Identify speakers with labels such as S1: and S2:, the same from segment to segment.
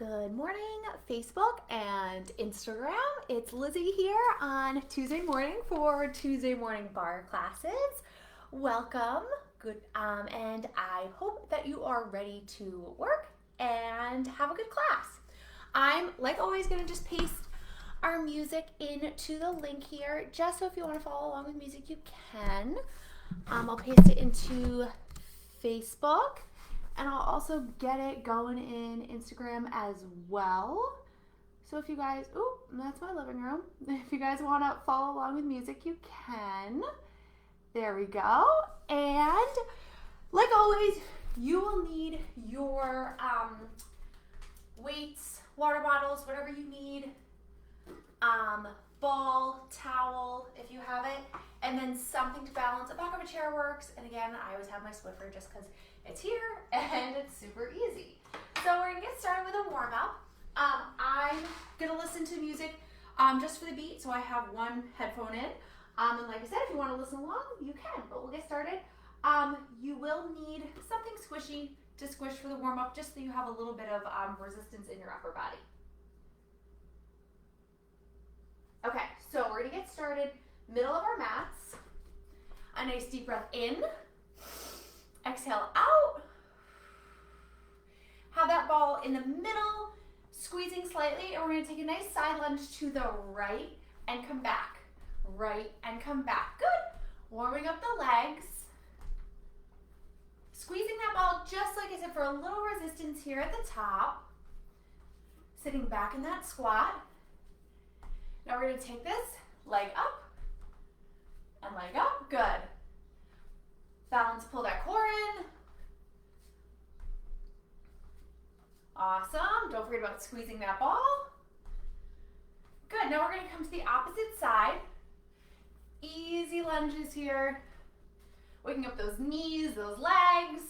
S1: Good morning, Facebook and Instagram. It's Lizzy here on Tuesday morning for Tuesday morning barre classes. Welcome. Good, and I hope that you are ready to work and have a good class. I'm, like always, going to just paste our music into the link here, just so if you want to follow along with music, you can. I'll paste it into Facebook. And I'll also get it going in Instagram as well. So if you guys, that's my living room. If you guys want to follow along with music, you can. There we go. And like always, you will need your weights, water bottles, whatever you need. Ball, towel, if you have it, and then something to balance. The back of a chair works. And again, I always have my Swiffer just because it's here and it's super easy. So we're gonna get started with a warm up. I'm gonna listen to music just for the beat, so I have one headphone in. And like I said, if you want to listen along, you can. But we'll get started. You will need something squishy to squish for the warm up, just so you have a little bit of resistance in your upper body. Okay, so we're gonna get started. Middle of our mats. A nice deep breath in. Exhale out. Have that ball in the middle, squeezing slightly, and we're gonna take a nice side lunge to the right and come back. Right and come back. Good. Warming up the legs. Squeezing that ball, just like I said, for a little resistance here at the top. Sitting back in that squat. Now we're gonna take this leg up and leg up. Good. Balance, pull that core in. Awesome. Don't forget about squeezing that ball. Good. Now we're going to come to the opposite side. Easy lunges here. Waking up those knees, those legs.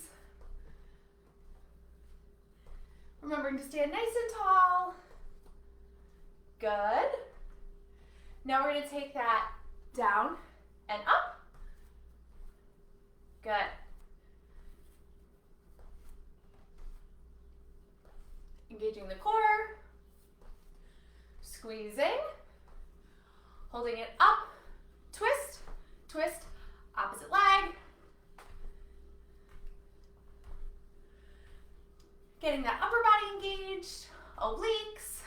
S1: Remembering to stand nice and tall. Good. Now we're going to take that down and up. Good. Engaging the core. Squeezing. Holding it up. Twist. Twist. Opposite leg. Getting that upper body engaged. Obliques.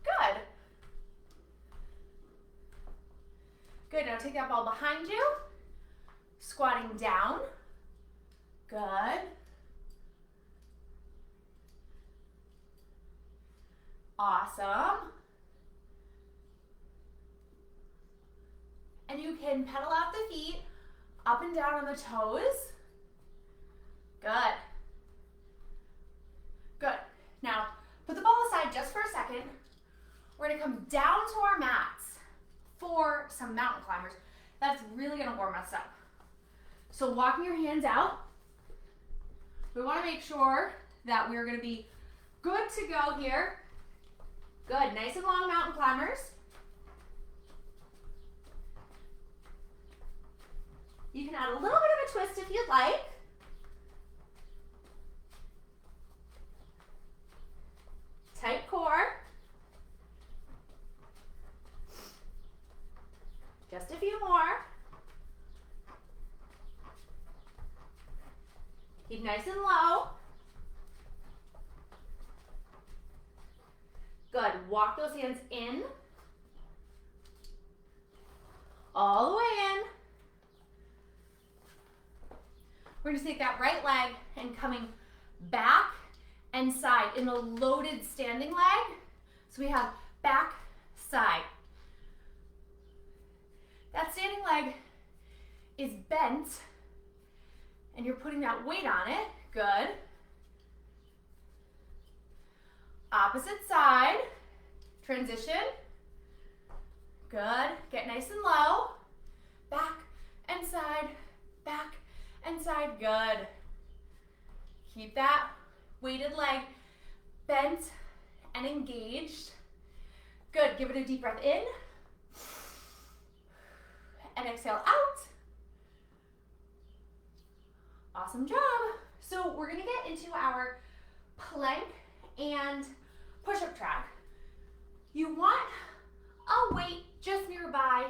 S1: Good. Good. Now take that ball behind you. Squatting down. Good. Awesome. And you can pedal out the feet, up and down on the toes. Good. Good. Now, put the ball aside just for a second. We're gonna come down to our mats for some mountain climbers. That's really gonna warm us up. So walking your hands out, we want to make sure that we're going to be good to go here. Good, nice and long mountain climbers. You can add a little bit of a twist if you'd like. Tight core. Just a few more. Keep nice and low. Good. Walk those hands in. All the way in. We're going to take that right leg and coming back and side in a loaded standing leg. So we have back, side. That standing leg is bent. And you're putting that weight on it. Good. Opposite side. Transition. Good. Get nice and low. Back and side. Back and side. Good. Keep that weighted leg bent and engaged. Good. Give it a deep breath in. And exhale out. Awesome job. So we're gonna get into our plank and push-up track. You want a weight just nearby,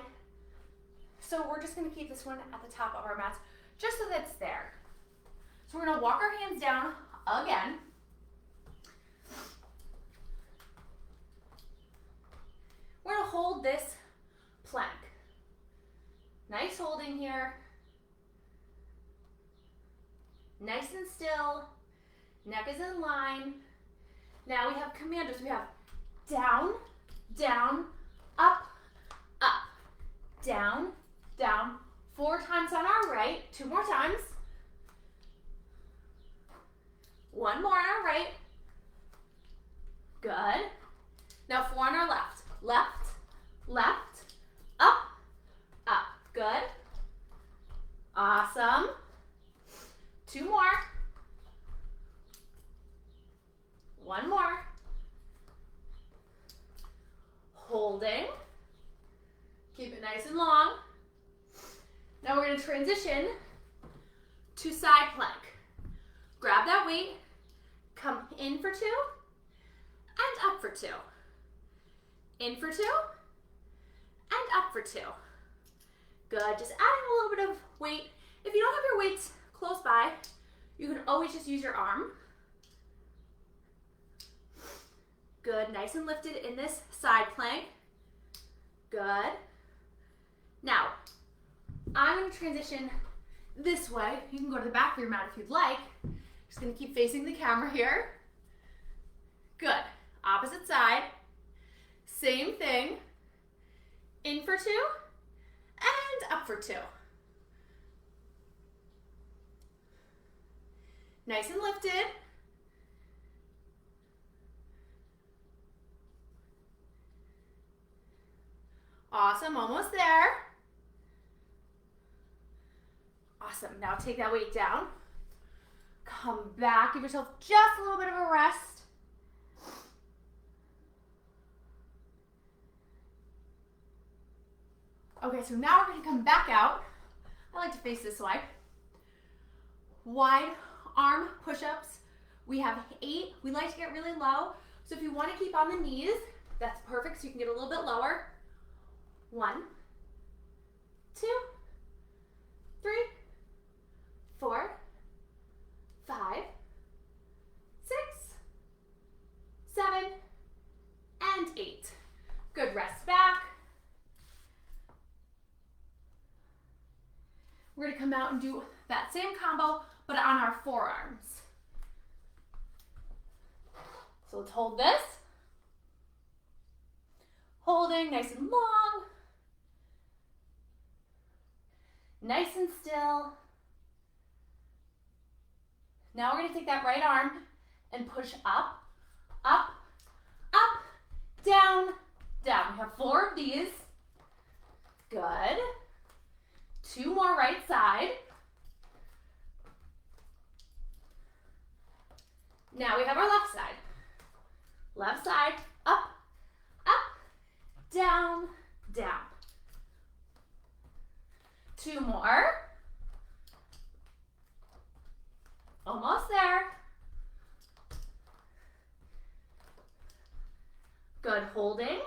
S1: so we're just gonna keep this one at the top of our mats, just so that it's there. So we're gonna walk our hands down again. We're gonna hold this plank. Nice holding here. Nice and still. Neck is in line. Now we have commandos. We have down, down, up, up, down, down. 4 times on our right. 2 more times. 1 more on our right. Good. Now 4 on our left. Left, left, up, up. Good. Awesome. 2 more. 1 more. Holding. Keep it nice and long. Now we're going to transition to side plank. Grab that weight, come in for 2, and up for 2. In for 2, and up for 2. Good, just adding a little bit of weight. If you don't have your weights close by, you can always just use your arm. Good, nice and lifted in this side plank. Good. Now, I'm going to transition this way. You can go to the back of your mat if you'd like. Just going to keep facing the camera here. Good. Opposite side. Same thing. In for 2 and up for 2. Nice and lifted. Awesome, almost there. Awesome, now take that weight down. Come back, give yourself just a little bit of a rest. Okay, so now we're gonna come back out. I like to face this way. Wide arm push-ups. We have 8. We like to get really low. So if you want to keep on the knees, that's perfect. So you can get a little bit lower. 1, 2, 3, 4, 5, 6, 7, and 8. Good, rest back. We're gonna come out and do that same combo, but on our forearms. So let's hold this. Holding nice and long. Nice and still. Now we're gonna take that right arm and push up, up, up, down, down. We have 4 of these. Good. 2 more right side. Now we have our left side. Left side, up, up, down, down. 2 more. Almost there. Good, holding.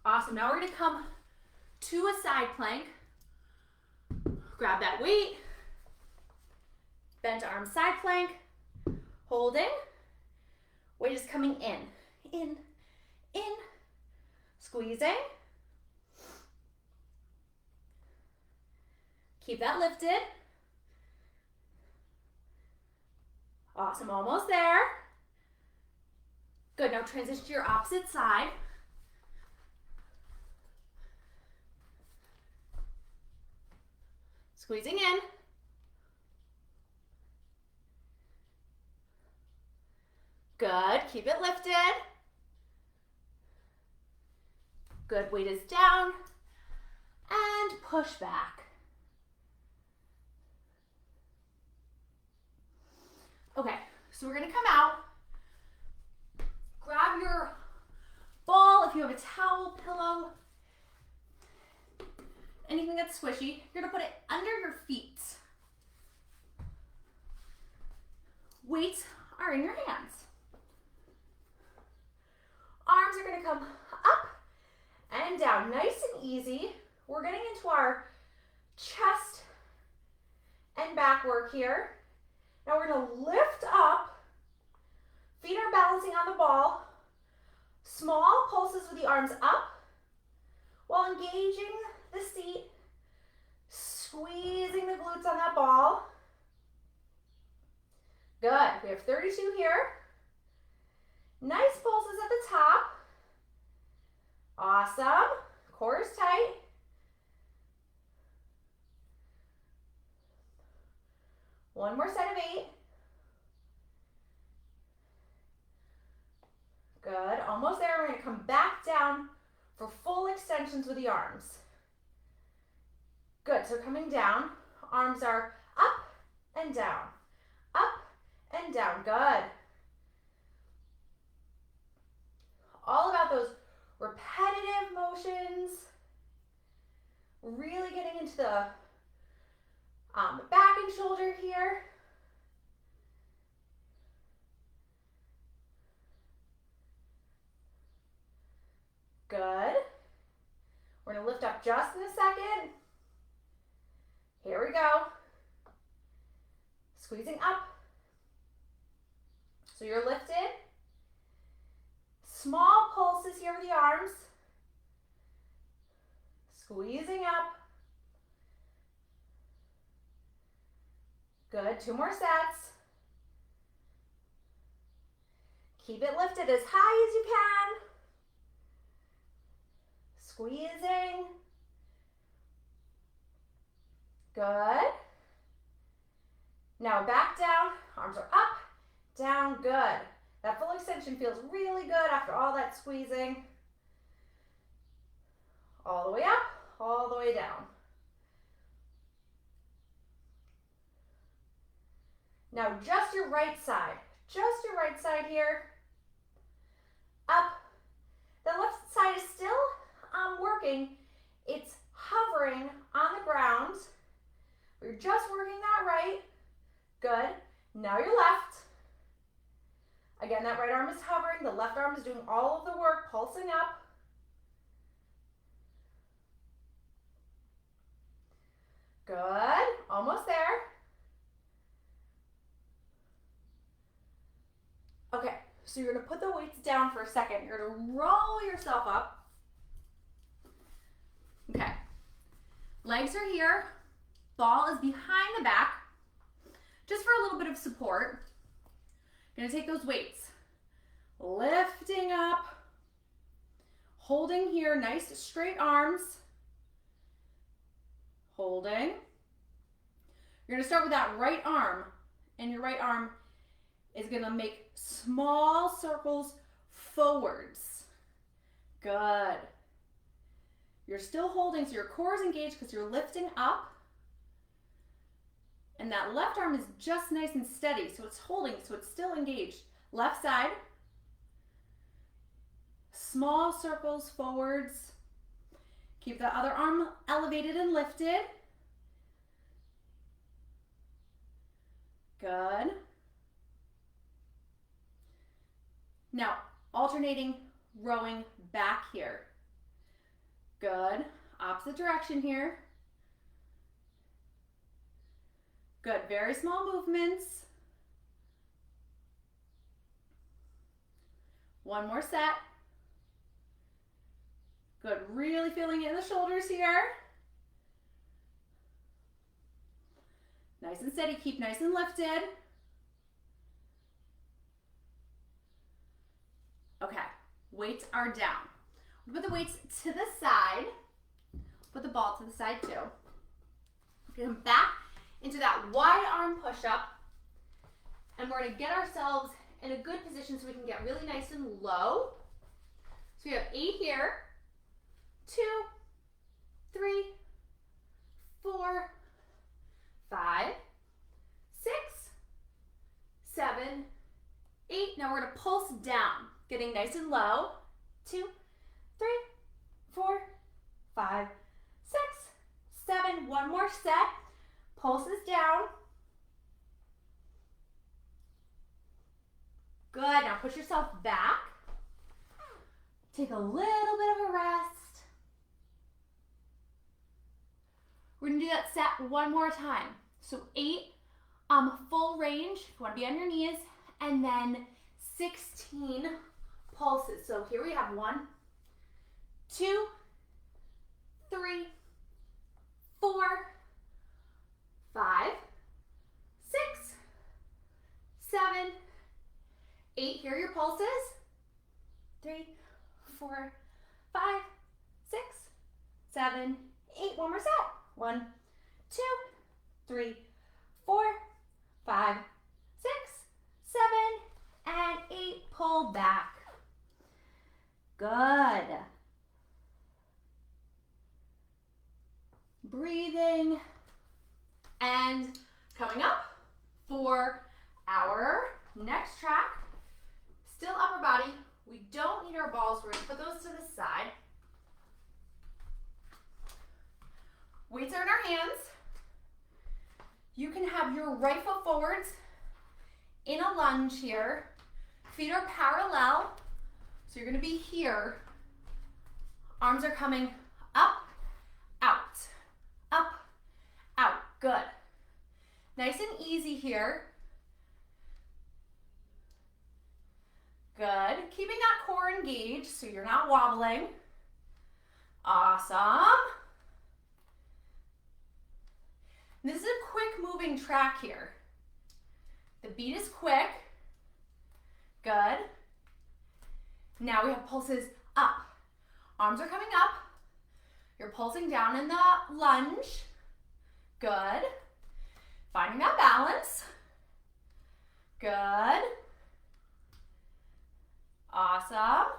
S1: Awesome, now we're gonna come to a side plank. Grab that weight. Bent arm side plank. Holding. Weight is coming in, squeezing. Keep that lifted. Awesome, almost there. Good, now transition to your opposite side. Squeezing in. Good, keep it lifted. Good, weight is down. And push back. Okay, so we're gonna come out. Grab your ball, if you have a towel, pillow, anything that's squishy. You're gonna put it under your feet. come up and down, nice and easy. We're getting into our chest and back work here. Now we're going to lift up, feet are balancing on the ball, small pulses with the arms up while engaging the seat, squeezing the glutes on that ball. Good, we have 32 here. Nice pulses at the top. Awesome, core is tight. One more set of 8. Good, almost there. We're going to come back down for full extensions with the arms. Good, so coming down, arms are up and down, up and down, good. All about those repetitive motions, really getting into the back and shoulder here. Good. We're going to lift up just in a second. Here we go. Squeezing up. So you're lifted. Small pulses here with the arms. Squeezing up. Good, 2 more sets. Keep it lifted as high as you can. Squeezing. Good. Now back down, arms are up, down, good. That full extension feels really good after all that squeezing. All the way up, all the way down. Now just your right side here. Up. The left side is still working. It's hovering on the ground. You're just working that right. Good. Now your left. Again, that right arm is hovering. The left arm is doing all of the work, pulsing up. Good. Almost there. Okay, so you're going to put the weights down for a second. You're going to roll yourself up. Okay. Legs are here. Ball is behind the back. Just for a little bit of support. You're going to take those weights. Lifting up. Holding here, nice straight arms. Holding. You're going to start with that right arm. And your right arm is going to make small circles forwards. Good. You're still holding, so your core is engaged because you're lifting up. And that left arm is just nice and steady, so it's holding, so it's still engaged. Left side. Small circles forwards. Keep the other arm elevated and lifted. Good. Now, alternating, rowing back here. Good. Opposite direction here. Good. Very small movements. One more set. Good. Really feeling it in the shoulders here. Nice and steady. Keep nice and lifted. Okay. Weights are down. Put the weights to the side. Put the ball to the side too. Come back into that wide arm push-up. And we're going to get ourselves in a good position so we can get really nice and low. So we have 8 here. 2, 3, 4, 5, 6, 7, 8. Now we're going to pulse down, getting nice and low. 2, 3, 4, 5, 6, 7. One more set. Pulses down. Good. Now push yourself back. Take a little bit of a rest. We're gonna do that set one more time. So 8 full range, if you wanna be on your knees, and then 16 pulses. So here we have 1, 2, 3, 4, 5, 6, 7, 8. Here are your pulses. 3, 4, 5, 6, 7, 8. One more set. 1, 2, 3, 4, 5, 6, 7, and 8. Pull back. Good. Breathing. And coming up for our next track, still upper body. We don't need our balls. We're going to put those to the side. Weights are in our hands. You can have your right foot forwards in a lunge here. Feet are parallel. So you're going to be here. Arms are coming up, out, up, out. Good. Nice and easy here. Good. Keeping that core engaged so you're not wobbling. Awesome. This is a quick moving track here. The beat is quick. Good. Now we have pulses up. Arms are coming up. You're pulsing down in the lunge. Good. Finding that balance. Good. Awesome.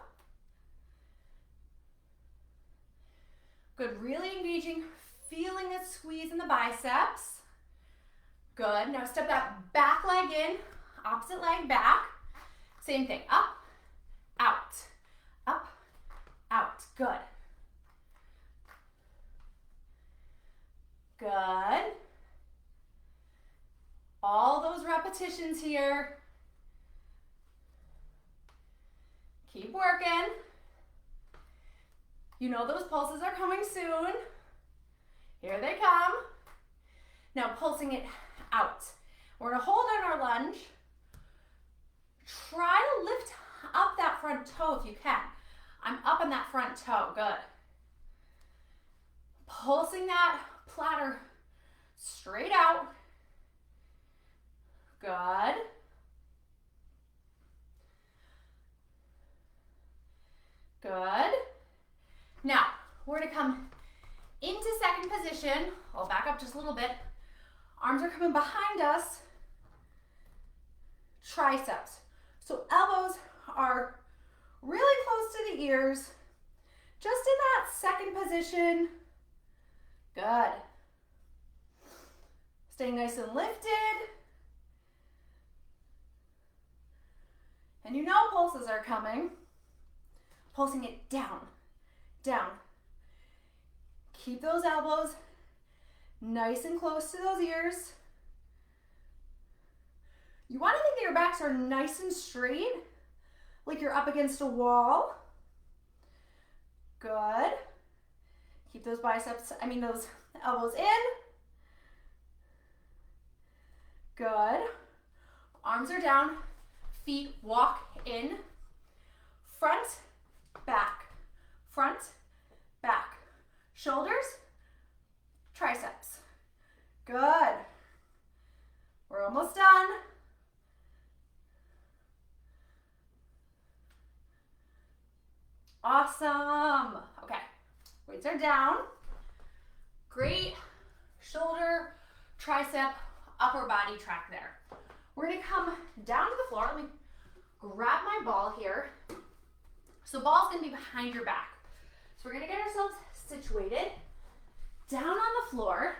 S1: Good, really engaging, feeling the squeeze in the biceps. Good, now step that back leg in, opposite leg back. Same thing, up, out, up, out. Good. Good. All those repetitions here. Keep working. You know those pulses are coming soon. Here they come. Now pulsing it out. We're gonna hold on our lunge. Try to lift up that front toe if you can. I'm up on that front toe, good. Pulsing that platter straight out. Good. Good. Now, we're gonna come into second position. I'll back up just a little bit. Arms are coming behind us. Triceps. So elbows are really close to the ears. Just in that second position. Good. Staying nice and lifted. And you know pulses are coming. Pulsing it down, down. Keep those elbows nice and close to those ears. You want to think that your backs are nice and straight, like you're up against a wall. Good. Keep those those elbows in. Good. Arms are down, feet walk in. Front, back, front, back. Shoulders, triceps. Good. We're almost done. Awesome. Okay, weights are down. Great shoulder, tricep, upper body track there. We're gonna come down to the floor. Let me grab my ball here. So ball's gonna be behind your back. So we're gonna get ourselves situated down on the floor.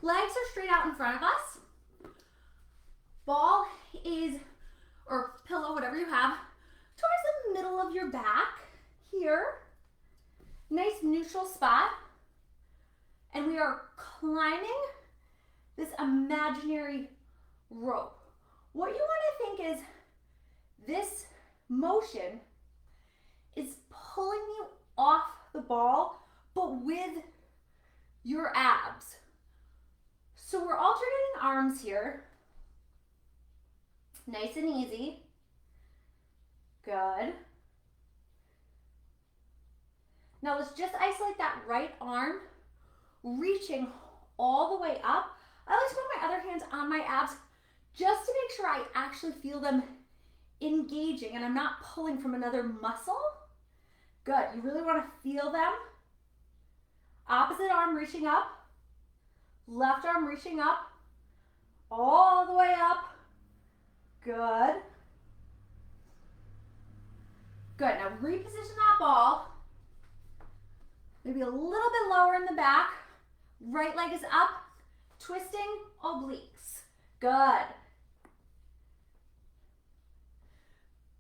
S1: Legs are straight out in front of us. Ball is, or pillow, whatever you have, towards the middle of your back here. Nice neutral spot. And we are climbing this imaginary rope. What you want to think is this motion is pulling you off the ball, but with your abs. So we're alternating arms here. Nice and easy. Good. Now let's just isolate that right arm, reaching all the way up. I like to put my other hand on my abs just to make sure I actually feel them engaging and I'm not pulling from another muscle. Good, you really want to feel them. Opposite arm reaching up, left arm reaching up, all the way up. Good. Good, now reposition that ball. Maybe a little bit lower in the back. Right leg is up, twisting obliques. Good.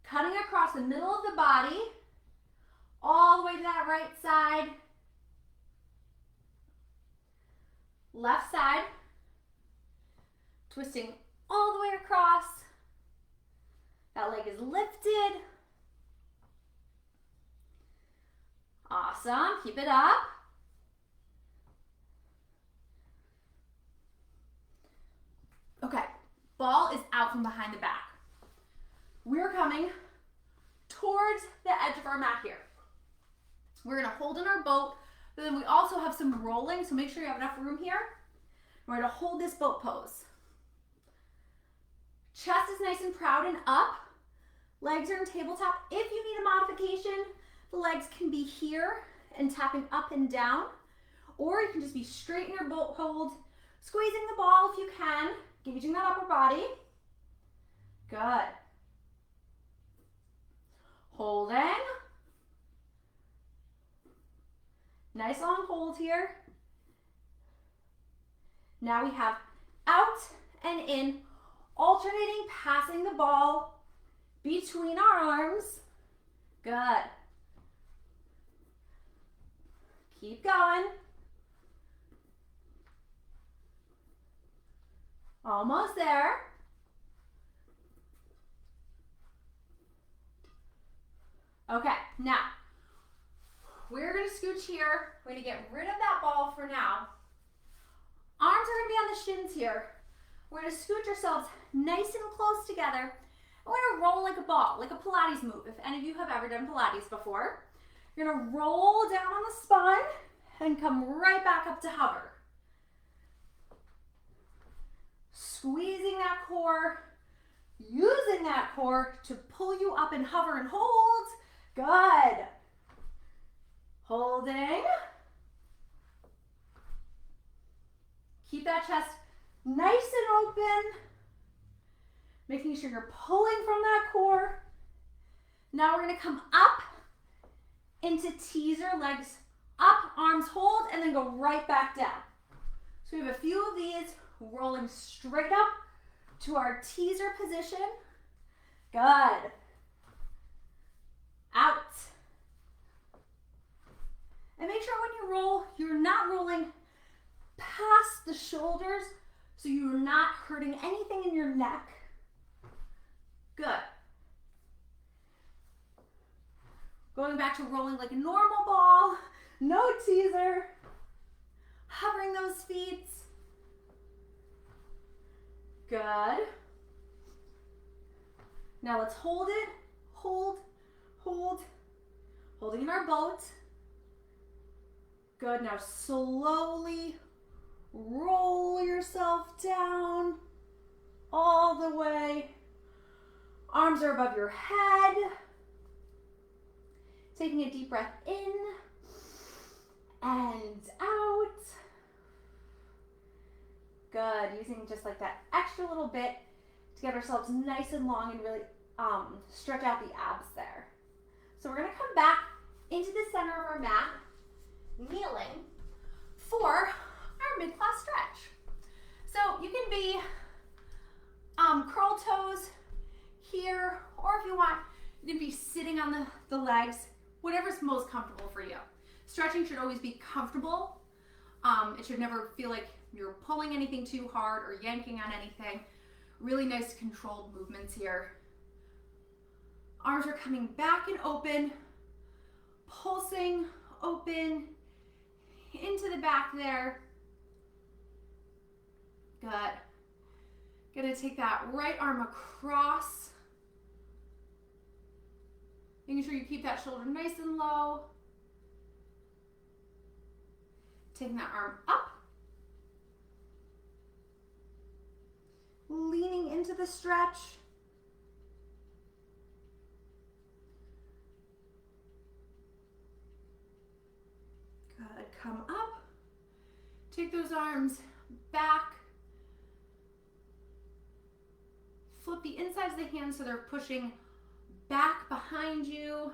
S1: Cutting across the middle of the body, all the way to that right side. Left side. Twisting all the way across. That leg is lifted. Awesome, keep it up. Okay, ball is out from behind the back. We're coming towards the edge of our mat here. We're gonna hold in our boat, but then we also have some rolling, so make sure you have enough room here. We're gonna hold this boat pose. Chest is nice and proud and up. Legs are in tabletop. If you need a modification, the legs can be here and tapping up and down, or you can just be straight in your boat hold, squeezing the ball if you can, engaging that upper body. Good. Holding. Nice long hold here. Now we have out and in, alternating, passing the ball between our arms. Good. Keep going. Almost there. Okay, now we're gonna scooch here. We're gonna get rid of that ball for now. Arms are gonna be on the shins here. We're gonna scooch ourselves nice and close together. And we're gonna roll like a ball, like a Pilates move. If any of you have ever done Pilates before, you're gonna roll down on the spine and come right back up to hover. Squeezing that core, using that core to pull you up and hover and hold. Good. Holding. Keep that chest nice and open. Making sure you're pulling from that core. Now we're gonna come up into teaser, legs up, arms hold, and then go right back down. So we have a few of these, rolling straight up to our teaser position. Good. Out. And make sure when you roll, you're not rolling past the shoulders, so you're not hurting anything in your neck. Good. Going back to rolling like a normal ball, no teaser. Hovering those feet. Good. Now let's hold it, hold, hold, holding in our boat. Good, now slowly roll yourself down all the way. Arms are above your head. Taking a deep breath in and out. Good, using just like that extra little bit to get ourselves nice and long and really stretch out the abs there. So we're gonna come back into the center of our mat, kneeling for our mid-class stretch. So you can be curl toes here, or if you want, you can be sitting on the legs, whatever's most comfortable for you. Stretching should always be comfortable. It should never feel like you're pulling anything too hard or yanking on anything. Really nice controlled movements here. Arms are coming back and open. pulsing open into the back there. Good. Gonna take that right arm across. Making sure you keep that shoulder nice and low. Taking that arm up. Leaning into the stretch. Good. Come up. Take those arms back. Flip the insides of the hands so they're pushing back behind you.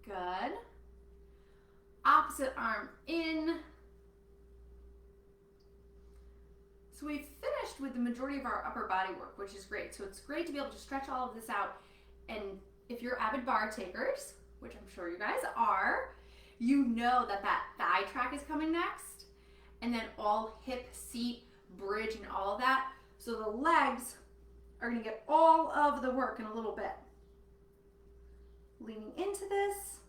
S1: Good. Opposite arm in. So we've finished with the majority of our upper body work, which is great. So it's great to be able to stretch all of this out. And if you're avid bar takers, which I'm sure you guys are, you know that that thigh track is coming next. And then all hip, seat, bridge, and all of that. So the legs are gonna get all of the work in a little bit. Leaning into this.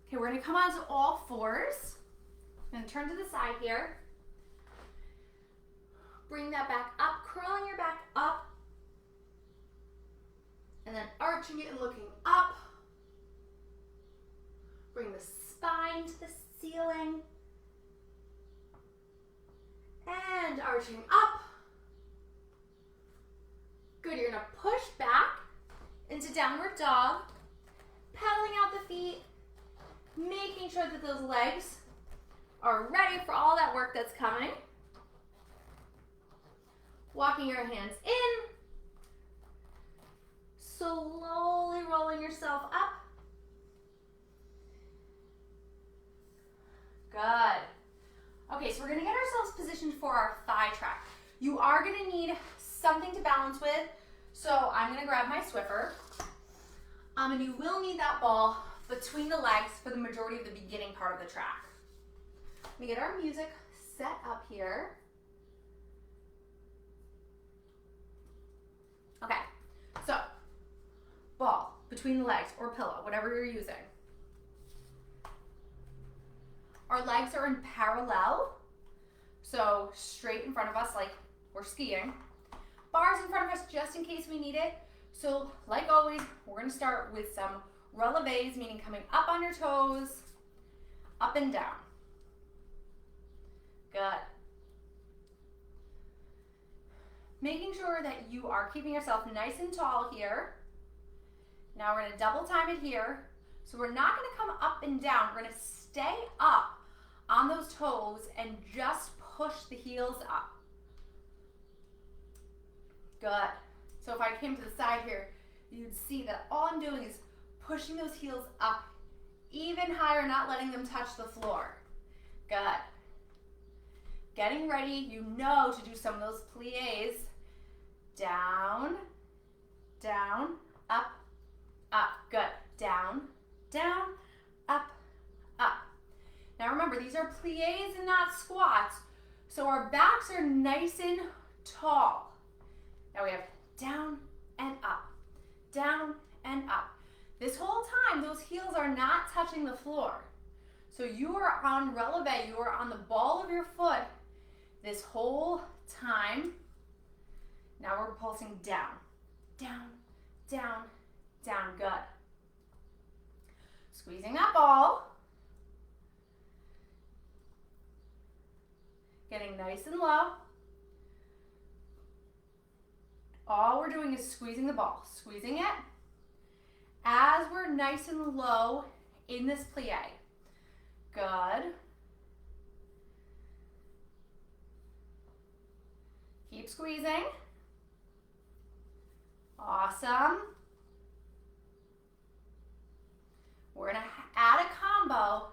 S1: Okay, we're gonna come onto all fours. I'm gonna turn to the side here. Bring that back up, curling your back up. And then arching it and looking up. Bring the spine to the ceiling. And arching up. Good, you're gonna push back into downward dog, pedaling out the feet, making sure that those legs are ready for all that work that's coming. Walking your hands in, slowly rolling yourself up. Good. Okay, so we're gonna get ourselves positioned for our thigh track. You are gonna need something to balance with, so I'm gonna grab my Swiffer. And you will need that ball between the legs for the majority of the beginning part of the track. Let me get our music set up here. Okay, so ball between the legs or pillow, whatever you're using. Our legs are in parallel, so straight in front of us like we're skiing. Bars in front of us just in case we need it. So like always, we're gonna start with some relevés, meaning coming up on your toes, up and down. Good. Making sure that you are keeping yourself nice and tall here. Now we're gonna double time it here. So we're not gonna come up and down. We're gonna stay up on those toes and just push the heels up. Good. So if I came to the side here, you'd see that all I'm doing is pushing those heels up even higher, not letting them touch the floor. Good. Getting ready, you know, to do some of those pliés. Down, down, up, up. Good. Down, down, up, up. Now remember, these are pliés and not squats, so our backs are nice and tall. Now we have down and up, down and up. This whole time, those heels are not touching the floor. So you are on releve, you are on the ball of your foot this whole time. Now we're pulsing down, down, down, down. Good. Squeezing that ball. Getting nice and low. All we're doing is squeezing the ball, squeezing it as we're nice and low in this plie. Good. Keep squeezing. Awesome. We're going to add a combo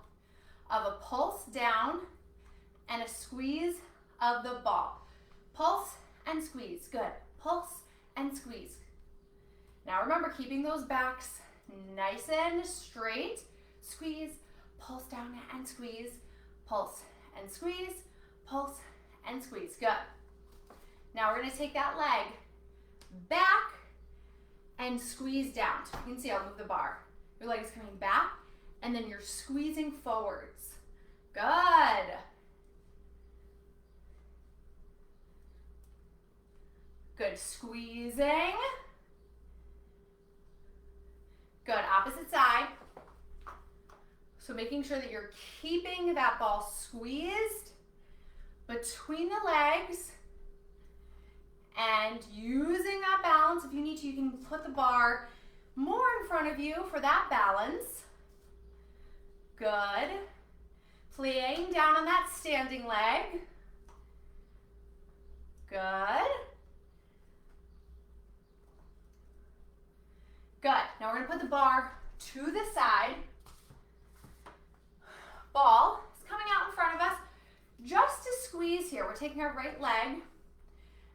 S1: of a pulse down and a squeeze of the ball. Pulse and squeeze. Good. Pulse and squeeze. Now remember, keeping those backs nice and straight. Squeeze, pulse down and squeeze. Pulse and squeeze. Pulse and squeeze. Good. Now we're going to take that leg back and squeeze down. So you can see I'll move the bar. Your leg is coming back and then you're squeezing forwards. Good. Good, squeezing. Good, opposite side. So making sure that you're keeping that ball squeezed between the legs and using that balance. If you need to, you can put the bar more in front of you for that balance. Good. Playing down on that standing leg. Good. Good. Now we're going to put the bar to the side. Ball is coming out in front of us. Just to squeeze here, we're taking our right leg,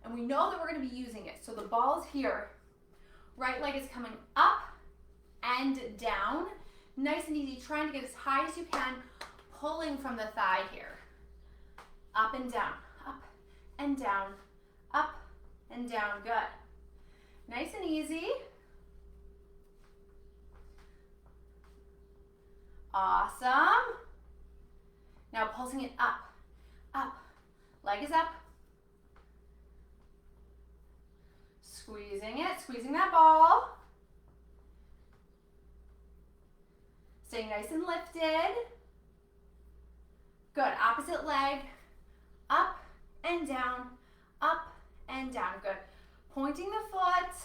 S1: and we know that we're going to be using it. So the ball's here. Right leg is coming up and down. Nice and easy, trying to get as high as you can, pulling from the thigh here. Up and down, up and down, up and down. Good. Nice and easy. Awesome. Now pulsing it up, up. Leg is up. Squeezing it, squeezing that ball. Staying nice and lifted. Good, opposite leg. Up and down, up and down. Good. Pointing the foot.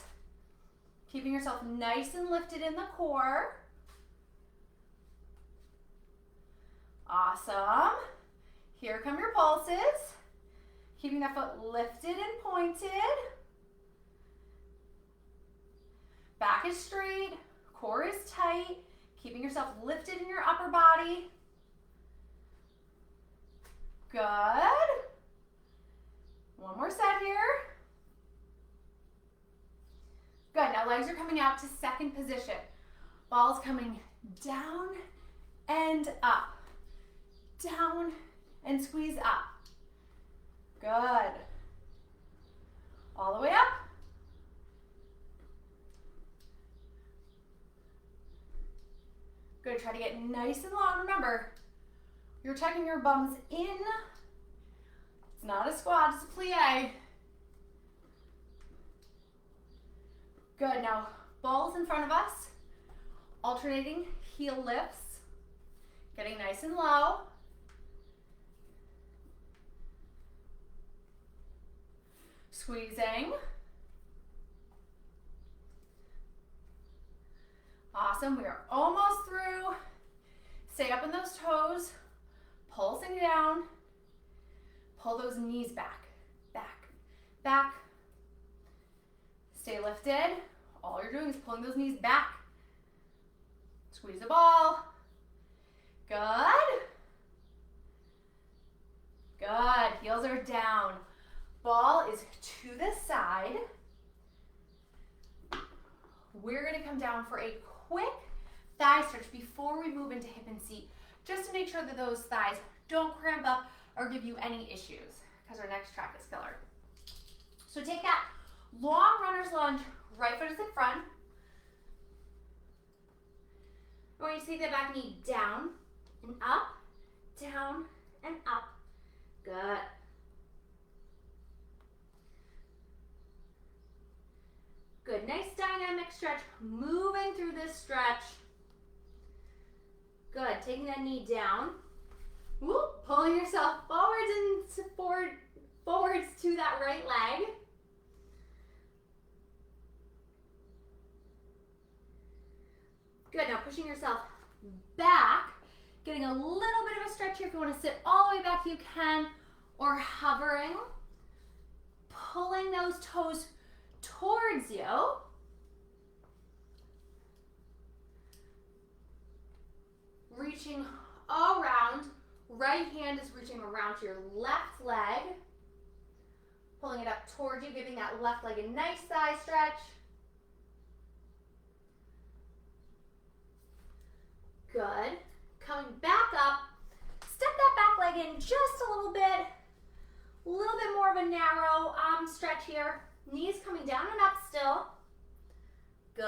S1: Keeping yourself nice and lifted in the core. Awesome. Here come your pulses. Keeping that foot lifted and pointed. Back is straight, core is tight. Keeping yourself lifted in your upper body. Good. One more set here. Good, now legs are coming out to second position. Ball's coming down and up. Down and squeeze up. Good. All the way up. Good, try to get nice and long. Remember, you're tucking your bums in. It's not a squat, it's a plie. Good, now balls in front of us. Alternating heel lifts. Getting nice and low. Squeezing. Awesome, we are almost through. Stay up on those toes, pulsing down. Pull those knees back, back, back. Stay lifted. All you're doing is pulling those knees back. Squeeze the ball. Good. Good, heels are down. Ball is to the side. We're going to come down for a quick thigh stretch before we move into hip and seat, just to make sure that those thighs don't cramp up or give you any issues, because our next track is killer. So take that long runner's lunge, right foot is in front. We're going to take that back knee down and up, down and up. Good. Good, nice dynamic stretch, moving through this stretch. Good, taking that knee down. Whoop, pulling yourself forwards and forwards to that right leg. Good, now pushing yourself back, getting a little bit of a stretch here. If you want to sit all the way back, you can, or hovering, pulling those toes towards you. Reaching around, right hand is reaching around to your left leg. Pulling it up towards you, giving that left leg a nice thigh stretch. Good. Coming back up, step that back leg in just a little bit more of a narrow stretch here. Knees coming down and up still. Good.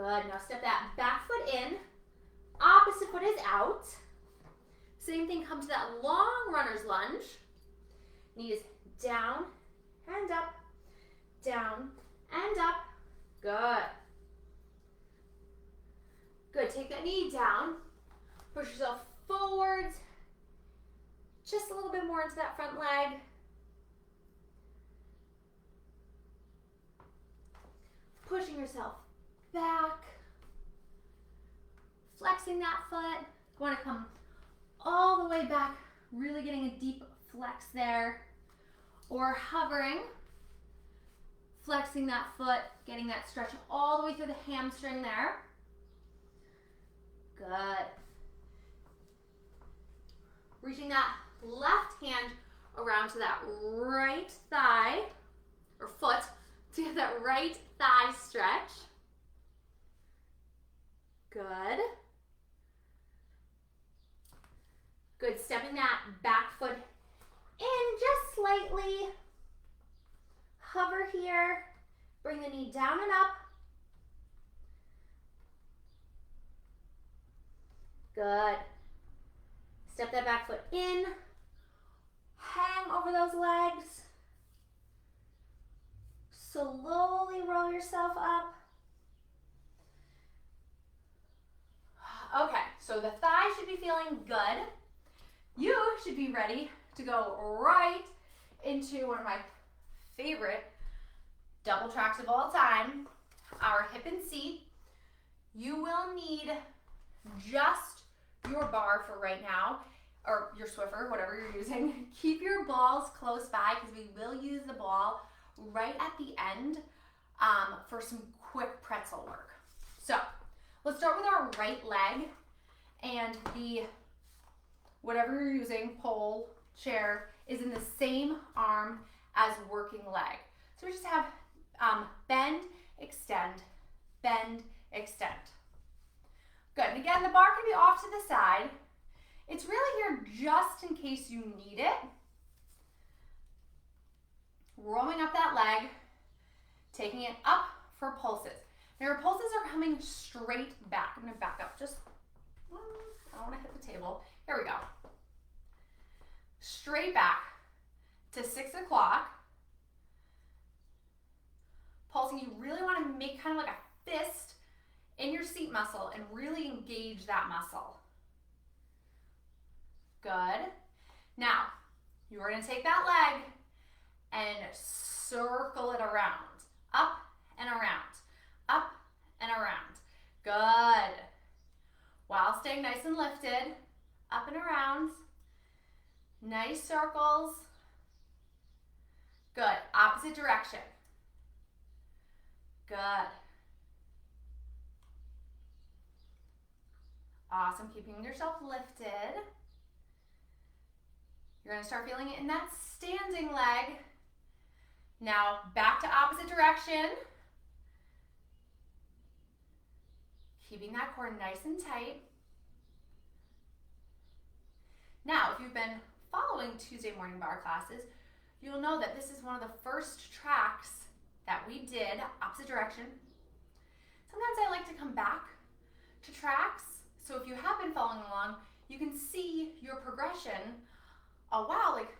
S1: Good. Now step that back foot in. Opposite foot is out. Same thing, come to that long runner's lunge. Knee is down and up, down and up. Good. Good. Take that knee down. Push yourself forwards. Just a little bit more into that front leg. Pushing yourself back. Flexing that foot. You want to come all the way back, really getting a deep flex there. Or hovering, flexing that foot, getting that stretch all the way through the hamstring there. Good. Reaching that left hand around to that right thigh, or foot, to get that right thigh stretch. Good. Good, stepping that back foot in just slightly. Hover here, bring the knee down and up. Good. Step that back foot in. Hang over those legs. Slowly roll yourself up. Okay, so the thigh should be feeling good. You should be ready to go right into one of my favorite double tracks of all time, our hip and seat. You will need just your bar for right now, or your Swiffer, whatever you're using. Keep your balls close by because we will use the ball right at the end for some quick pretzel work. So let's start with our right leg, and the whatever you're using, pole, chair, is in the same arm as working leg. So we just have bend, extend, bend, extend. Good, and again, the bar can be off to the side. It's really here just in case you need it. Rolling up that leg, taking it up for pulses. Now your pulses are coming straight back. I'm gonna back up just, I don't wanna hit the table. Here we go. Straight back to 6 o'clock. Pulsing, you really wanna make kind of like a fist in your seat muscle and really engage that muscle. Good. Now, you are gonna take that leg and circle it around. Up and around. Up and around. Good. While staying nice and lifted. Up and around. Nice circles. Good. Opposite direction. Good. Awesome. Keeping yourself lifted. You're going to start feeling it in that standing leg. Now back to opposite direction. Keeping that core nice and tight. Now, if you've been following Tuesday morning bar classes, you'll know that this is one of the first tracks that we did, opposite direction. Sometimes I like to come back to tracks, so if you have been following along, you can see your progression. Oh wow, like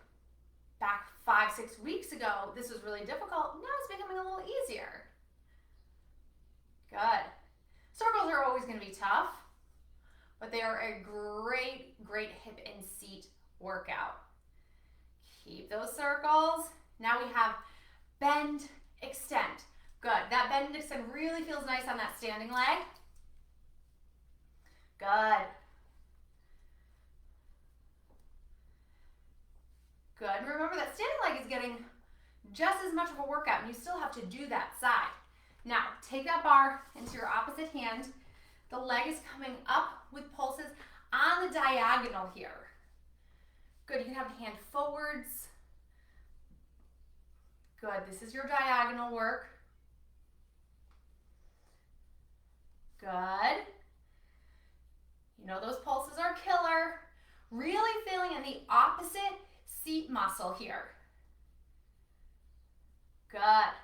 S1: back 5-6 weeks ago, this was really difficult. Now it's becoming a little easier. Good. Circles are always going to be tough, but they are a great, great hip and seat workout. Keep those circles. Now we have bend, extend. Good. That bend and extend really feels nice on that standing leg. Good. Good. And remember that standing leg is getting just as much of a workout, and you still have to do that side. Now, take that bar into your opposite hand. The leg is coming up with pulses on the diagonal here. Good. You can have a hand forwards. Good. This is your diagonal work. Good. You know those pulses are killer. Really feeling in the opposite seat muscle here. Good.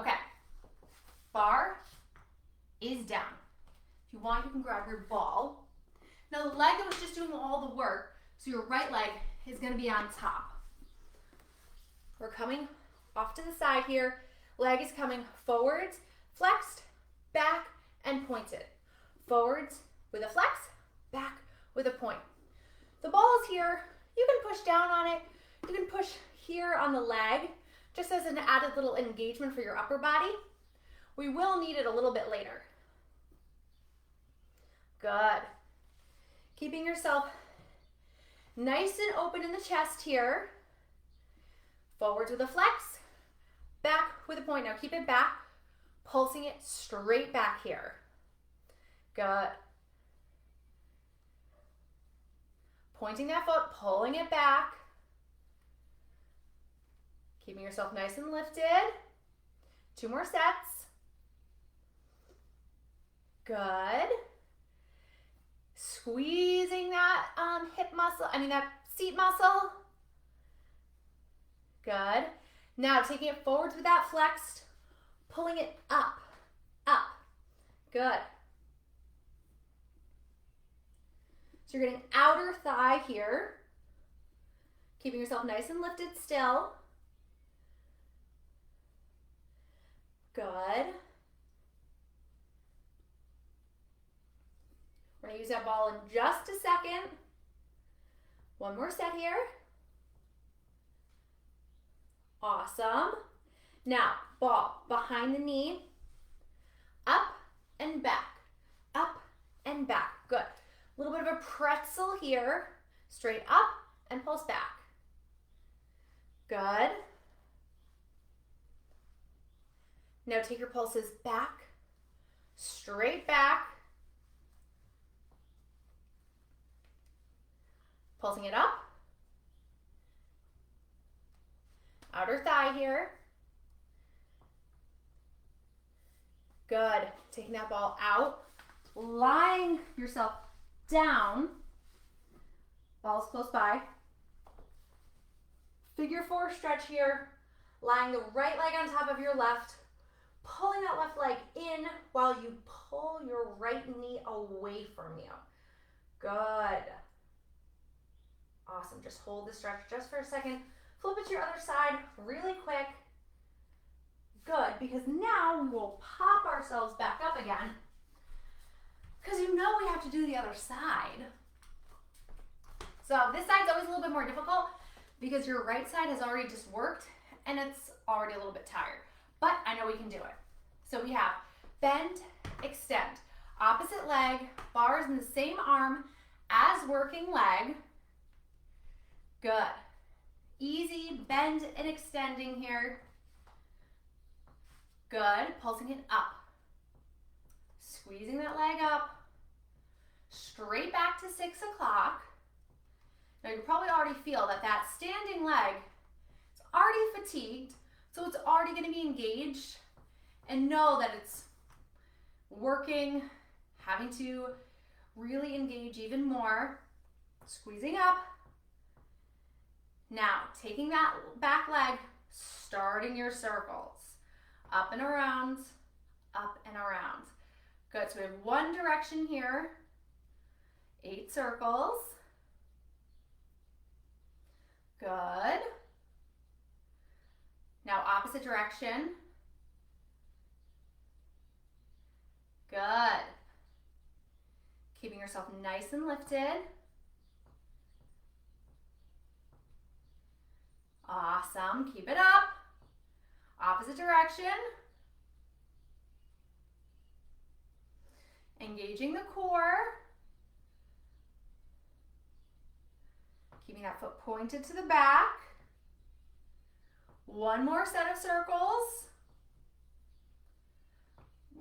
S1: Okay. Bar, is down. If you want, you can grab your ball. Now the leg that was just doing all the work, so your right leg is going to be on top. We're coming off to the side here. Leg is coming forwards, flexed, back, and pointed. Forwards with a flex, back with a point. The ball is here. You can push down on it. You can push here on the leg, just as an added little engagement for your upper body. We will need it a little bit later. Good. Keeping yourself nice and open in the chest here. Forwards with a flex, back with a point. Now keep it back, pulsing it straight back here. Good. Pointing that foot, pulling it back. Keeping yourself nice and lifted. 2 more sets. Good. Squeezing that hip muscle, that seat muscle. Good. Now taking it forwards with that flexed, pulling it up, up. Good. So you're getting outer thigh here. Keeping yourself nice and lifted still. Good. We're going to use that ball in just a second. 1 more set here. Awesome. Now, ball behind the knee, up and back, up and back. Good. A little bit of a pretzel here. Straight up and pulse back. Good. Now take your pulses back, straight back. Pulsing it up. Outer thigh here. Good. Taking that ball out. Lying yourself down. Ball's close by. Figure 4 stretch here. Lying the right leg on top of your left. Pulling that left leg in while you pull your right knee away from you. Good. Awesome. Just hold the stretch just for a second. Flip it to your other side really quick. Good, because now we'll pop ourselves back up again, because you know we have to do the other side. So this side's always a little bit more difficult because your right side has already just worked and it's already a little bit tired. But I know we can do it. So we have bend, extend. Opposite leg, bars in the same arm as working leg. Good. Easy bend and extending here. Good. Pulsing it up. Squeezing that leg up. Straight back to 6 o'clock. Now you probably already feel that that standing leg is already fatigued, so it's already going to be engaged. And know that it's working, having to really engage even more. Squeezing up. Now, taking that back leg, starting your circles. Up and around, up and around. Good, so we have 1 direction here. 8 circles. Good. Now, opposite direction. Good. Keeping yourself nice and lifted. Awesome. Keep it up. Opposite direction. Engaging the core. Keeping that foot pointed to the back. 1 more set of circles.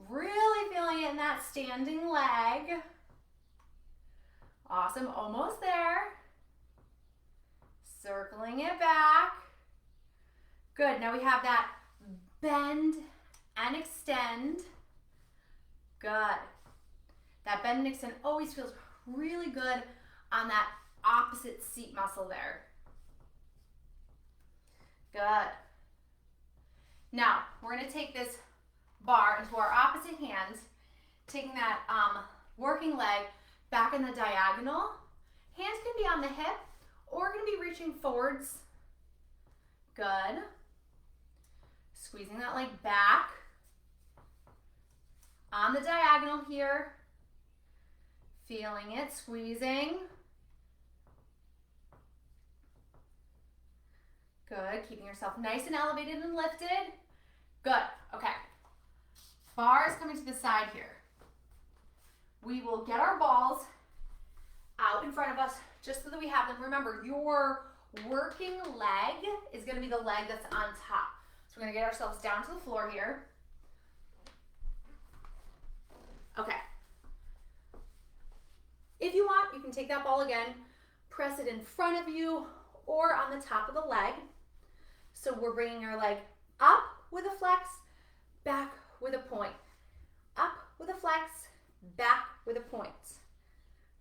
S1: Really feeling it in that standing leg. Awesome. Almost there. Circling it back. Good. Now we have that bend and extend. Good. That bend and extend always feels really good on that opposite seat muscle there. Good. Now, we're going to take this bar into our opposite hand. taking that working leg back in the diagonal. Hands can be on the hip or going to be reaching forwards. Good. Squeezing that leg back on the diagonal here. Feeling it, squeezing. Good, keeping yourself nice and elevated and lifted. Good, okay. Bar is coming to the side here. We will get our balls out in front of us just so that we have them. Remember, your working leg is gonna be the leg that's on top. So we're gonna get ourselves down to the floor here. Okay. If you want, you can take that ball again, press it in front of you or on the top of the leg. So we're bringing our leg up with a flex, back with a point. Up with a flex, back with a point.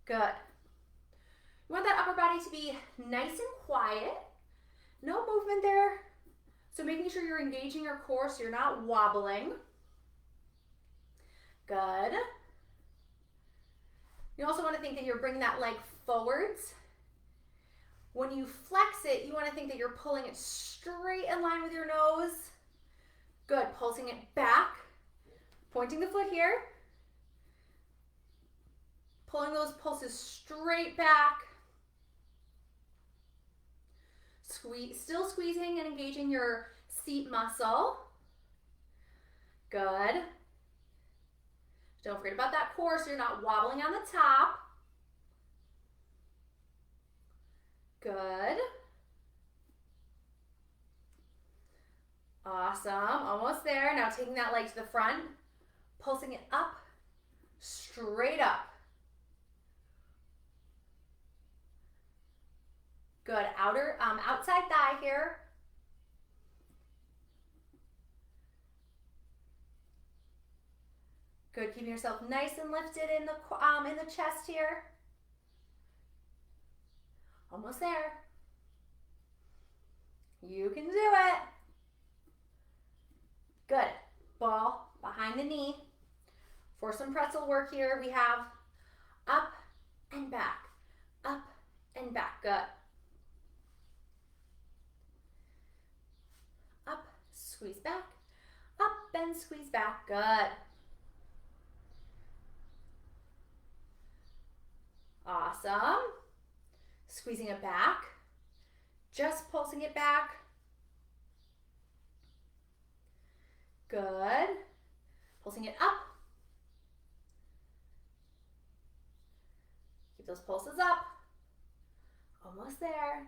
S1: Good. You want that upper body to be nice and quiet. No movement there. So making sure you're engaging your core so you're not wobbling. Good. You also want to think that you're bringing that leg forwards. When you flex it, you want to think that you're pulling it straight in line with your nose. Good, pulsing it back, pointing the foot here. Pulling those pulses straight back. Still squeezing and engaging your seat muscle. Good. Don't forget about that core so you're not wobbling on the top. Good. Awesome, almost there. Now taking that leg to the front, pulsing it up, straight up. Good, outside thigh here. Good, keeping yourself nice and lifted in the chest here. Almost there. You can do it. Good. Ball behind the knee. For some pretzel work here, we have up and back, up and back. Good. Up, squeeze back, up and squeeze back. Good. Awesome. Squeezing it back, just pulsing it back. Good. Pulsing it up. Keep those pulses up. Almost there.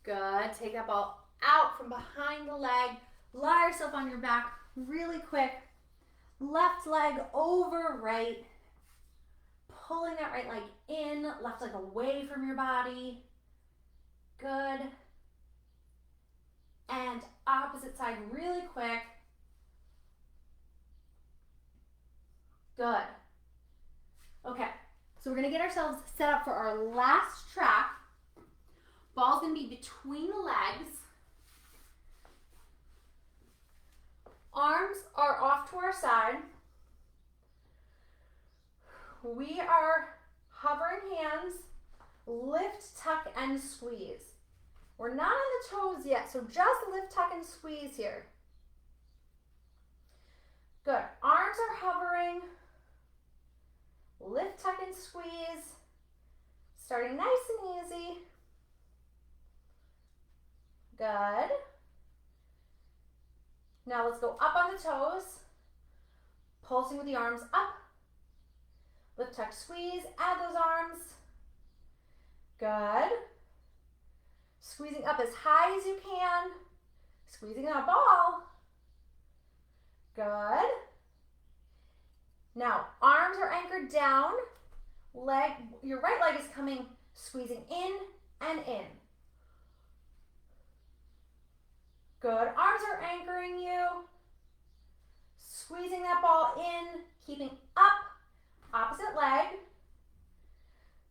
S1: Good. Take that ball out from behind the leg. Lie yourself on your back really quick. Left leg over right. Pulling that right leg in, left leg away from your body. Good. And opposite side really quick. Good. Okay, so we're gonna get ourselves set up for our last track. Ball's gonna be between the legs. Arms are off to our side. We are hovering hands, lift, tuck, and squeeze. We're not on the toes yet, so just lift, tuck, and squeeze here. Good. Arms are hovering. Lift, tuck, and squeeze. Starting nice and easy. Good. Now let's go up on the toes. Pulsing with the arms up. Lift, tuck, squeeze, add those arms. Good. Squeezing up as high as you can. Squeezing that ball. Good. Now, arms are anchored down. Your right leg is coming, squeezing in and in. Good. Arms are anchoring you. Squeezing that ball in, keeping up. Opposite leg.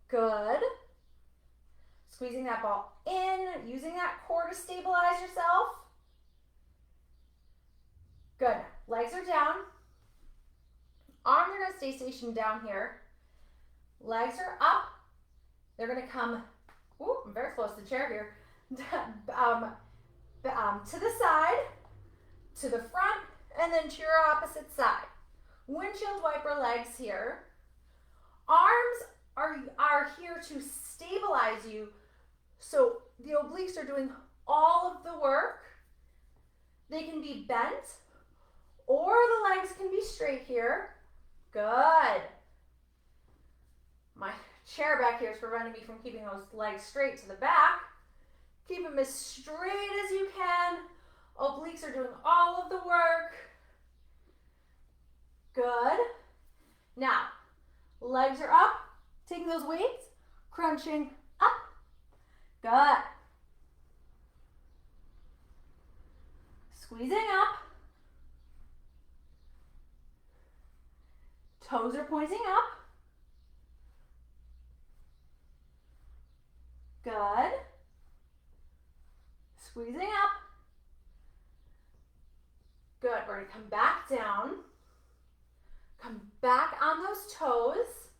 S1: Good. Squeezing that ball in, using that core to stabilize yourself. Good. Legs are down. Arms are going to stay stationed down here. Legs are up. They're going to come, ooh, I'm very close to the chair here, to the side, to the front, and then to your opposite side. Windshield wiper legs here. Arms are here to stabilize you, so the obliques are doing all of the work. They can be bent, or the legs can be straight here. Good. My chair back here is preventing me from keeping those legs straight to the back. Keep them as straight as you can. Obliques are doing all of the work. Good. Now, legs are up. Taking those weights, crunching up. Good. Squeezing up. Toes are pointing up. Good. Squeezing up. Good. We're going to come back down. Come back on those toes.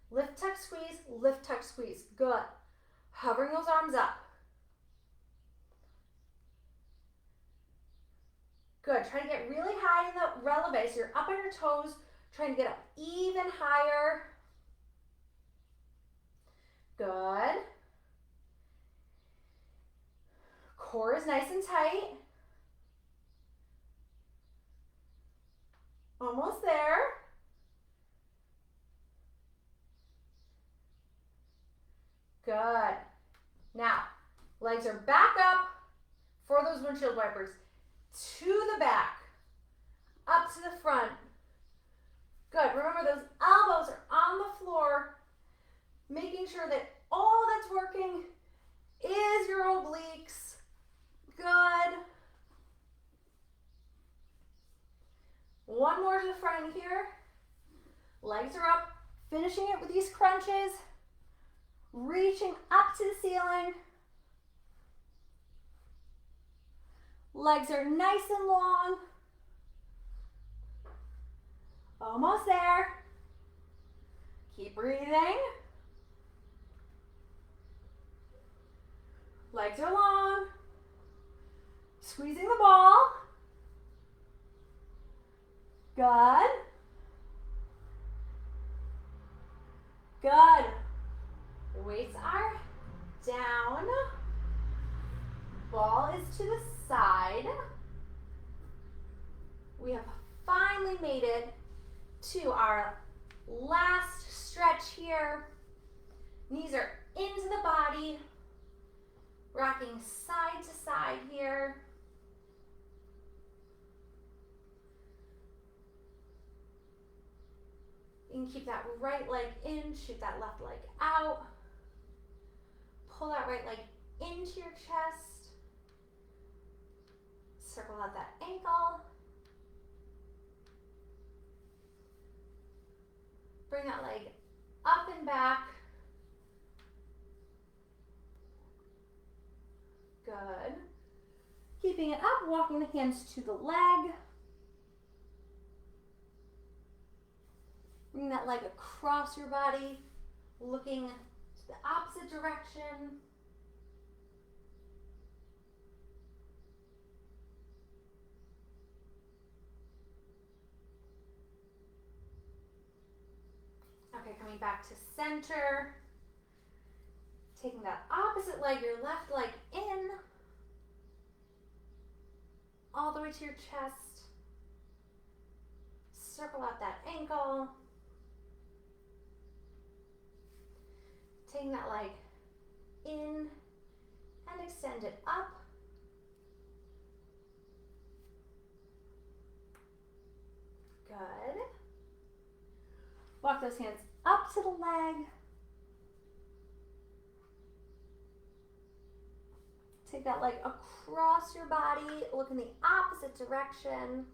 S1: Lift, tuck, squeeze, lift, tuck, squeeze. Good. Hovering those arms up. Good. Try to get really high in the releve. So you're up on your toes, trying to get up even higher. Good. Core is nice and tight. Almost there. Good. Now, legs are back up for those windshield wipers. To the back, up to the front. Good. Remember, those elbows are on the floor, making sure that all that's working is your obliques. Good. One more to the front here. Legs are up, finishing it with these crunches, reaching up to the ceiling. Legs are nice and long. Almost there. Keep breathing. Legs are long. Squeezing the ball. Good. Good. Weights are down. Ball is to the side. We have finally made it to our last stretch here. Knees are into the body, rocking side to side here. You can keep that right leg in, shoot that left leg out. Pull that right leg into your chest. Circle out that ankle. Bring that leg up and back. Good. Keeping it up, walking the hands to the leg. Bring that leg across your body, looking to the opposite direction. Okay, coming back to center. Taking that opposite leg, your left leg in, all the way to your chest. Circle out that ankle. Taking that leg in and extend it up. Good. Walk those hands up to the leg. Take that leg across your body, look in the opposite direction.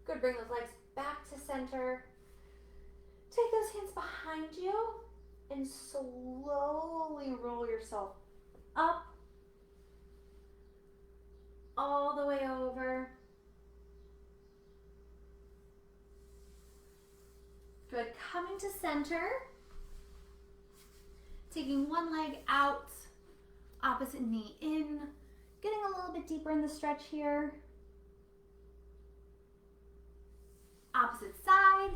S1: Good, bring those legs back to center. Take those hands behind you. and slowly roll yourself up, all the way over. Good, coming to center. Taking one leg out, opposite knee in, getting a little bit deeper in the stretch here. Opposite side.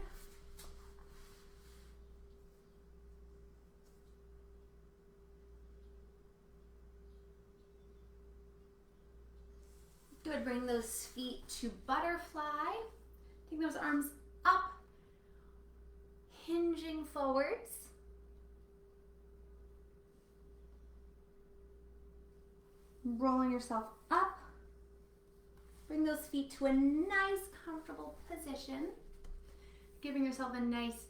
S1: Good, bring those feet to butterfly. Take those arms up, hinging forwards. Rolling yourself up. Bring those feet to a nice, comfortable position. Giving yourself a nice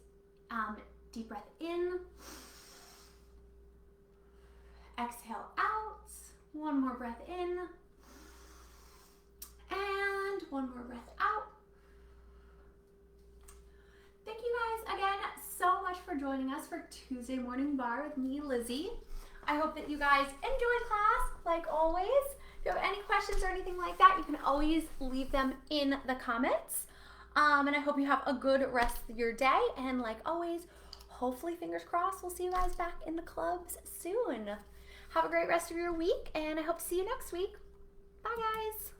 S1: deep breath in. Exhale out. One more breath in. And one more breath out. Thank you guys again so much for joining us for Tuesday Morning Barre with me, Lizzy. I hope that you guys enjoyed class, like always. If you have any questions or anything like that, you can always leave them in the comments. And I hope you have a good rest of your day. And like always, hopefully, fingers crossed, we'll see you guys back in the clubs soon. Have a great rest of your week, and I hope to see you next week. Bye, guys.